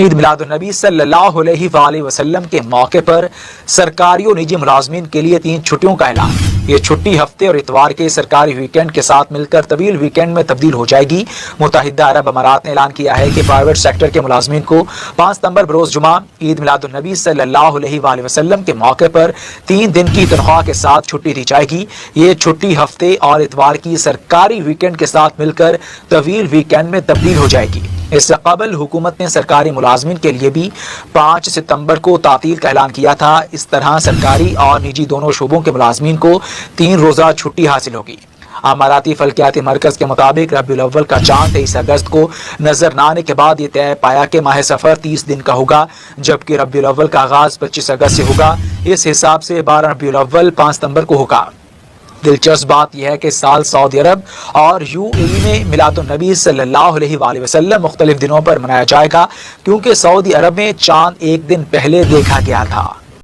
عید میلاد النبی صلی اللہ علیہ وآلہ وسلم کے موقع پر سرکاری اور نجی ملازمین کے لیے 3 چھٹیوں کا اعلان۔ یہ چھٹی ہفتے اور اتوار کے سرکاری ویکینڈ کے ساتھ مل کر طویل ویکینڈ میں تبدیل ہو جائے گی۔ متحدہ عرب امارات نے اعلان کیا ہے کہ پرائیویٹ سیکٹر کے ملازمین کو 5 ستمبر بروز جمعہ عید میلاد النبی صلی اللہ علیہ وآلہ وسلم کے موقع پر 3 دن کی تنخواہ کے ساتھ چھٹی دی جائے گی۔ یہ چھٹی ہفتے اور اتوار کی سرکاری ویکینڈ کے ساتھ مل کر طویل ویکینڈ میں تبدیل ہو جائے گی۔ اس سے قبل حکومت نے سرکاری ملازمین کے لیے بھی 5 ستمبر کو تعطیل کا اعلان کیا تھا۔ اس طرح سرکاری اور نجی دونوں شعبوں کے ملازمین کو 3 روزہ چھٹی حاصل ہوگی۔ اماراتی فلکیاتی مرکز کے مطابق ربیع الاول کا چاند 23 اگست کو نظر نہ آنے کے بعد یہ طے پایا کہ ماہ سفر 30 دن کا ہوگا، جبکہ ربیع الاول کا آغاز 25 اگست سے ہوگا۔ اس حساب سے 12 ربیع الاول 5 ستمبر کو ہوگا۔ دلچسپ بات یہ ہے کہ سال سعودی عرب اور UAE میں میلاد النبی صلی اللہ علیہ وآلہ وسلم مختلف دنوں پر منایا جائے گا، کیونکہ سعودی عرب میں چاند 1 دن پہلے دیکھا گیا تھا۔